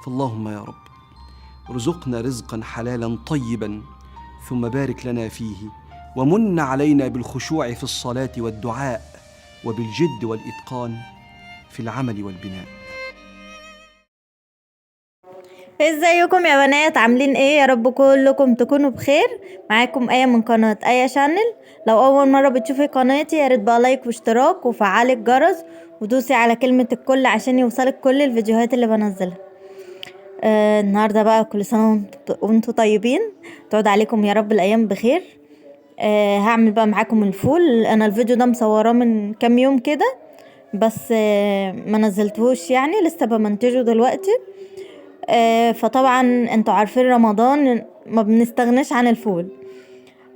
فاللهم يا رب ارزقنا رزقا حلالا طيبا، ثم بارك لنا فيه، ومن علينا بالخشوع في الصلاة والدعاء، وبالجد والإتقان في العمل والبناء. ازيكم يا بنات؟ عاملين ايه؟ يا رب كلكم تكونوا بخير. معاكم آية من قناة آية شانل. لو اول مرة بتشوفي قناتي يا ريت بقى لايك واشتراك وفعلي الجرس ودوسي على كلمة الكل عشان يوصلك كل الفيديوهات اللي بنزلها. النهاردة بقى كل سنة وانتوا طيبين، تعود عليكم يا رب الأيام بخير. هعمل بقى معاكم الفول. انا الفيديو ده مصوراه من كام يوم كده، بس ما نزلتهوش، يعني لسه بمنتجه دلوقتي. فطبعا انتوا عارفين رمضان ما بنستغناش عن الفول.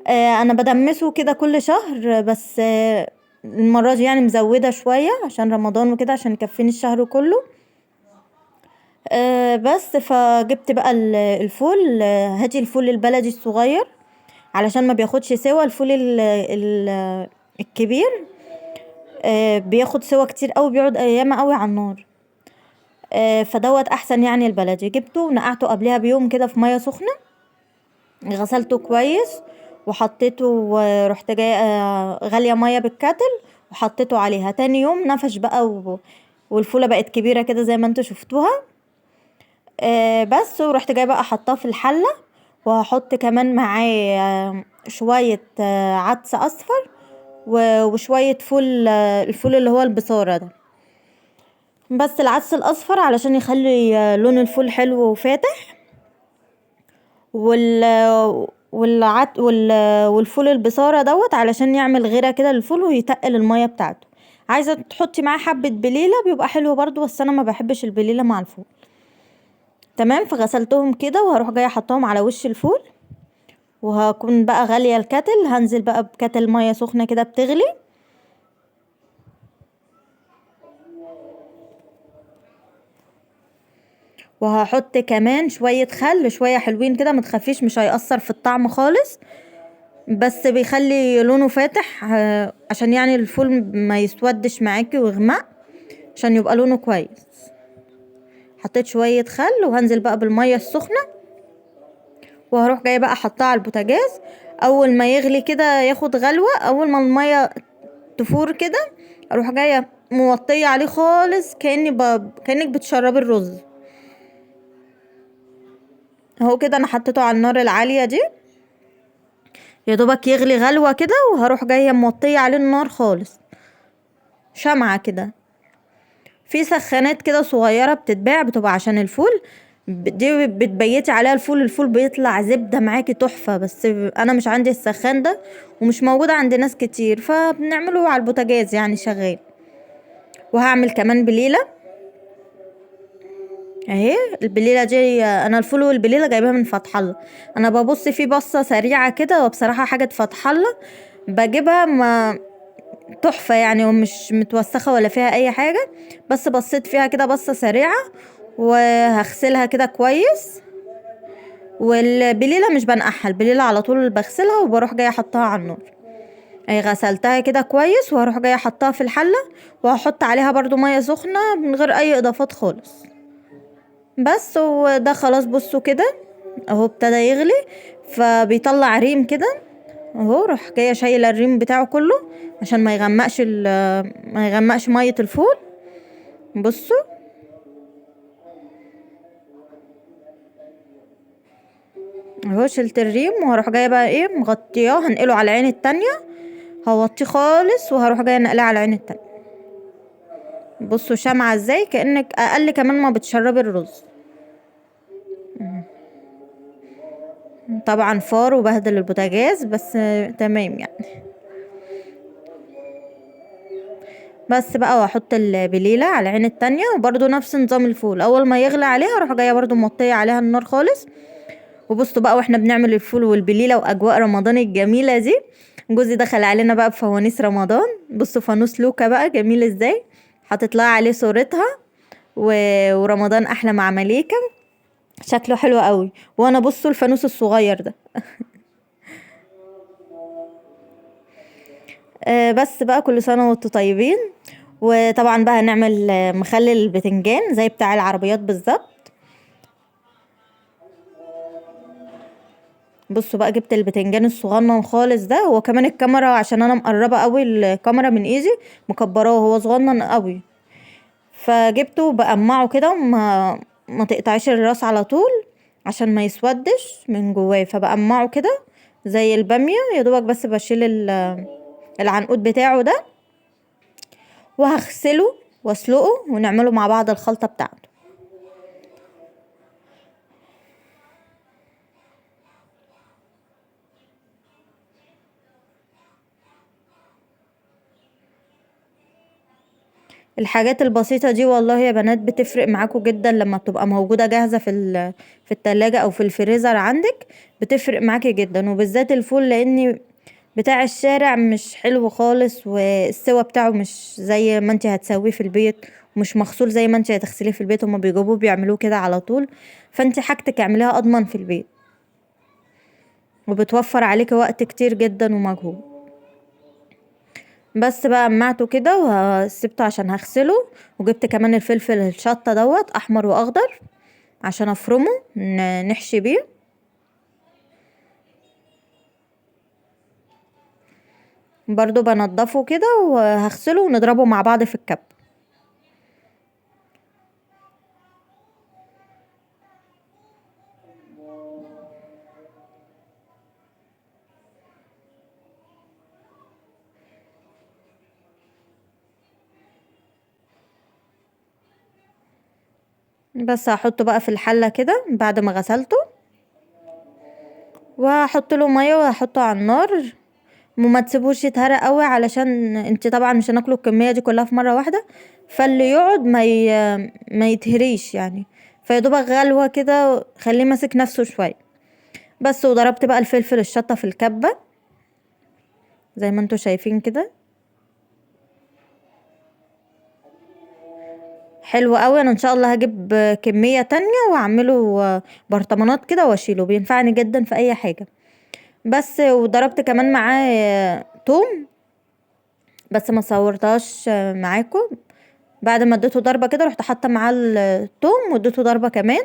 انا بدمسه كده كل شهر، بس المرة دي يعني مزودة شوية عشان رمضان وكده، عشان يكفيني الشهر كله. بس فجبت بقى الفول. هاتي الفول البلدي الصغير علشان ما بياخدش سوا. الفول الكبير بياخد سوا كتير قوي، بيقعد ايام قوي على النار. فدوت احسن، يعني البلدي. جبته ونقعته قبلها بيوم كده في ميه سخنه، غسلته كويس وحطيته، ورحت جايه غاليه ميه بالكاتل وحطيته عليها. تاني يوم نفش بقى والفوله بقت كبيره كده زي ما انتوا شفتوها. بس ورحت جايه بقى حطاه في الحله، وهحط كمان معاه شويه عدس اصفر وشويه فول، الفول اللي هو البصاره ده. بس العدس الاصفر علشان يخلي لون الفول حلو وفاتح، وال والفول البصاره دوت علشان يعمل غيره كده للفول ويتقل الميه بتاعته. عايزه تحطي معاه حبه بليله بيبقى حلو برضو، بس انا ما بحبش البليله مع الفول. تمام. فغسلتهم كده وهروح جايه احطهم على وش الفول، وهكون بقى غاليه الكاتل. هنزل بقى بكاتل ميه سخنه كده بتغلي، وهحط كمان شويه خل، شويه حلوين كده، متخافيش مش هيأثر في الطعم خالص، بس بيخلي لونه فاتح، عشان يعني الفول ما يسودش معاكي ويغمق، عشان يبقى لونه كويس. حطيت شوية خل وهنزل بقى بالمية السخنة، وهروح جاية بقى حطها على البوتاجاز. اول ما يغلي كده ياخد غلوة، اول ما المية تفور كده اروح جاية موطية عليه خالص، كأنك بتشربي الرز. اهو كده انا حطيته على النار العالية دي، يا دوبك يغلي غلوة كده، وهروح جاية موطية عليه النار خالص، شمعة كده. في سخانات كده صغيرة بتتباع، بتبقى عشان الفول، دي بتبيتي عليها الفول بيطلع زبدة معاكي تحفة. بس انا مش عندي السخان ده، ومش موجودة عند ناس كتير، فبنعمله على البوتاجاز يعني شغال. وهعمل كمان بليلة اهي. البليلة دي انا الفول والبليلة جايبها من فتح الله. انا ببص فيه بصة سريعة كده، وبصراحة حاجة فتح الله بجيبها ما تحفة يعني، ومش متوسخة ولا فيها اي حاجة. بس بصيت فيها كده بصة سريعة، وهغسلها كده كويس. والبليلة مش بنقعها، البليلة على طول بغسلها وبروح جاية احطها على النار. اي غسلتها كده كويس، وهروح جاية احطها في الحلة، وهحط عليها برضو مية سخنة من غير اي اضافات خالص. بس وده خلاص. بصوا كده اهو ابتدى يغلي، فبيطلع ريم كده اهو. روح جايه شايله الريم بتاعه كله عشان ما يغمقش ميه الفول. بصوا اهو شلت الريم، وهروح جايه بقى ايه مغطياه، هنقله على العين التانية. هوطيه خالص وهروح جايه نقلها على العين التانية. بصوا شمعة ازاي، كأنك اقل كمان ما بتشربي الرز. طبعا فار وبهدل البوتاجاز، بس تمام يعني. بس بقى واحط البليلة على العين التانية، وبرضو نفس نظام الفول، اول ما يغلى عليها اروح جايه برضو موطيه عليها النار خالص. وبصوا بقى واحنا بنعمل الفول والبليله واجواء رمضان الجميله دي، جوزي دخل علينا بقى بفوانيس رمضان. بصوا فانوس لوكا بقى جميل ازاي، حاطط لها عليه صورتها ورمضان احلى مع مليكه. شكله حلو قوي. وانا بصوا الفانوس الصغير ده بس بقى كل سنه وانتم طيبين. وطبعا بقى هنعمل مخلل البتنجان زي بتاع العربيات بالظبط. بصوا بقى جبت البتنجان الصغنن خالص ده، هو كمان الكاميرا عشان انا مقربه قوي الكاميرا من ايدي مكبراه، هو صغنن قوي. فجبته بقمعه كده، ما تقطعيش الراس على طول عشان ما يسودش من جواه، فبقمعه كده زي الباميه يا دوبك، بس بشيل العنقود بتاعه ده، وهغسله واسلقه ونعمله مع بعض الخلطه بتاعته. الحاجات البسيطة دي والله يا بنات بتفرق معاكم جدا لما بتبقى موجودة جاهزة في التلاجة او في الفريزر عندك، بتفرق معاكي جدا، وبالذات الفول لان بتاع الشارع مش حلو خالص، والسوا بتاعه مش زي ما انت هتسويه في البيت، ومش مغسول زي ما انت هتغسليه في البيت، هما بيجيبوه بيعملوه كده على طول. فانت حاجتك اعمليها اضمن في البيت، وبتوفر عليكي وقت كتير جدا ومجهود. بس بقى قمعته كده وسبته عشان هغسله، وجبت كمان الفلفل الشطة دوت احمر واخضر عشان افرمه نحشي بيه. برضو بنضفه كده وهغسله ونضربه مع بعض في الكب. بس هحطه بقى في الحلة كده بعد ما غسلته، وهحط له ميه وهحطه على النار، وما تسيبوش يتهرق قوي علشان انت طبعا مش هناكله الكميه دي كلها في مره واحده، فاللي يقعد ما يتهريش يعني، فيدوبك غلوه كده خليه ماسك نفسه شويه. بس وضربت بقى الفلفل الشطه في الكبه زي ما انتوا شايفين كده، حلو قوي. انا ان شاء الله هجيب كميه تانية واعمله برطمانات كده واشيله، بينفعني جدا في اي حاجه. بس وضربت كمان معاه توم، بس ما صورتهاش معاكم. بعد ما اديته ضربه كده رحت حاطه معاه الثوم واديته ضربه كمان،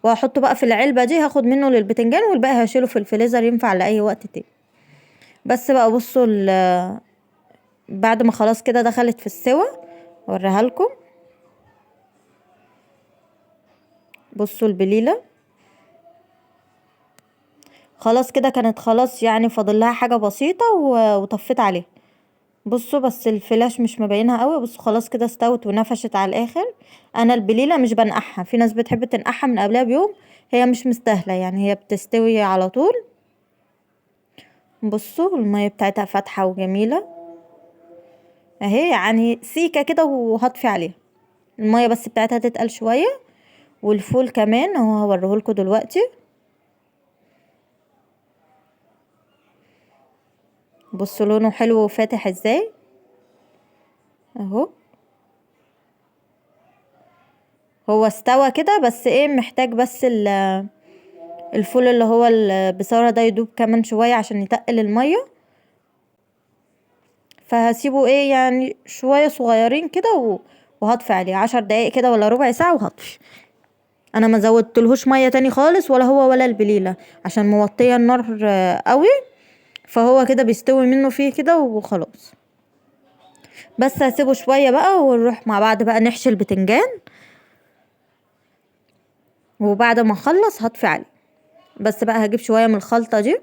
وهحطه بقى في العلبه دي، هاخد منه للبتنجان والباقي هشيله في الفريزر ينفع لاي وقت تاني. بس بقى بصوا بعد ما خلاص كده دخلت في السوا اوريها لكم. بصوا البليله خلاص كده كانت خلاص، يعني فاضل لها حاجه بسيطه وطفيت عليها. بصوا بس الفلاش مش مبينها قوي، بصوا خلاص كده استوت ونفشت على الاخر. انا البليله مش بنقعها، في ناس بتحب تنقعها من قبلها بيوم، هي مش مستاهله يعني، هي بتستوي على طول. بصوا المية بتاعتها فاتحة وجميلة اهي، يعني سيكة كده وهطفي عليها، المية بس بتاعتها تتقل شوية. والفول كمان اهو هوريهولكوا دلوقتي. بصوا لونه حلو وفاتح ازاي اهو. هو استوى كده، بس ايه محتاج بس الفول اللي هو البصارة ده يدوب كمان شوية عشان يتقل المية، فهسيبه ايه يعني شوية صغيرين كده وهطفي عليه 10 دقايق كده ولا ربع ساعة وهطفي. انا ما زودتلهوش مية تاني خالص، ولا هو ولا البليلة، عشان موطية النار قوي، فهو كده بيستوي منه فيه كده وخلاص. بس هسيبه شوية بقى ونروح مع بعض بقى نحشي البتنجان، وبعد ما اخلص هطفي عليه. بس بقى هجيب شوية من الخلطة دي،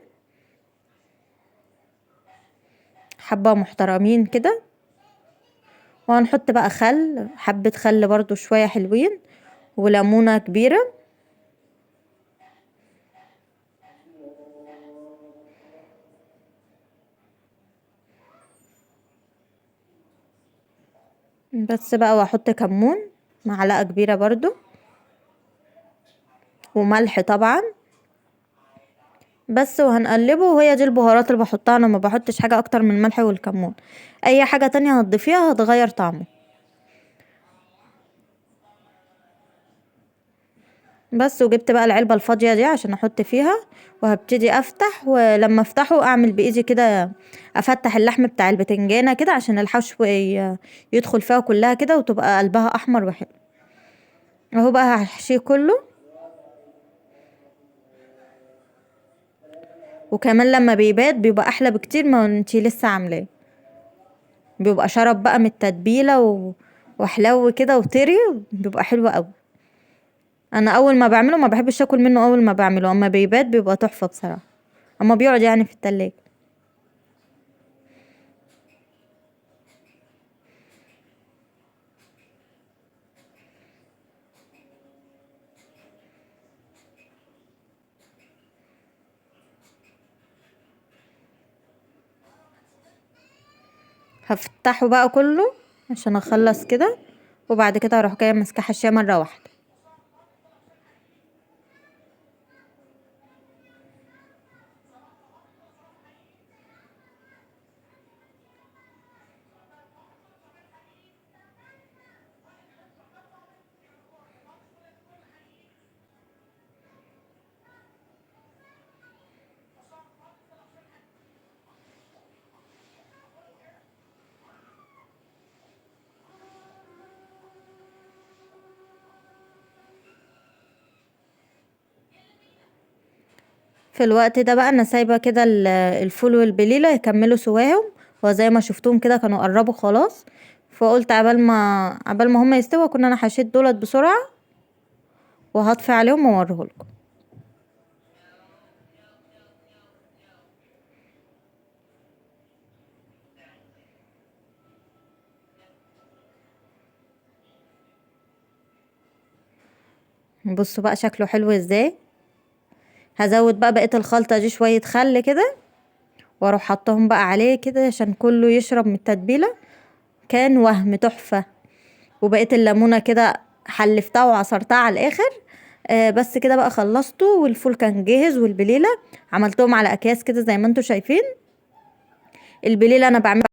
حبة محترمين كده، وهنحط بقى خل، حبة خل برضو شوية حلوين، وليمونة كبيرة. بس بقى واحط كمون معلقة كبيرة برضو، وملح طبعا. بس وهنقلبه، وهي دي البهارات اللي بحطها، انا ما بحطش حاجة اكتر من الملح والكمون، اي حاجة تانية هتضيفيها هتغير طعمه. بس وجبت بقى العلبة الفاضية دي عشان احط فيها، وهبتدي افتح، ولما افتحه اعمل بايدي كده، افتح اللحم بتاع البتنجانة كده عشان الحشو يدخل فيها كلها كده وتبقى قلبها احمر وحلو. اهو بقى هحشيه كله. وكمان لما بيبات بيبقى احلى بكتير ما انتي لسه عاملاه. بيبقى شرب بقى من التتبيله وحلو كده وطري، بيبقى حلو قوي. انا اول ما بعمله ما بحبش اكل منه اول ما بعمله، اما بيبات بيبقى تحفه بصراحه، اما بيقعد يعني في التلاجة. هفتحه بقى كله عشان اخلص كده، وبعد كده هروح جايه ماسكه حشيه مره واحده. في الوقت ده بقى انا سايبه كده الفول والبليله يكملوا سواهم، وزي ما شفتهم كده كانوا قربوا خلاص. فقلت عبال ما هما يستووا كنا انا حشيت دولت بسرعه، وهطفي عليهم واوريهولكم. بصوا بقى شكله حلو ازاي. هزود بقى بقيه الخلطه دي شويه خل كده، واروح حطهم بقى عليه كده عشان كله يشرب من التتبيله. كان وهم تحفه. وبقيت الليمونه كده حلفتها وعصرتها على الاخر. بس كده بقى خلصته، والفول كان جاهز، والبليله عملتهم على اكياس كده زي ما انتوا شايفين. البليله انا بعمل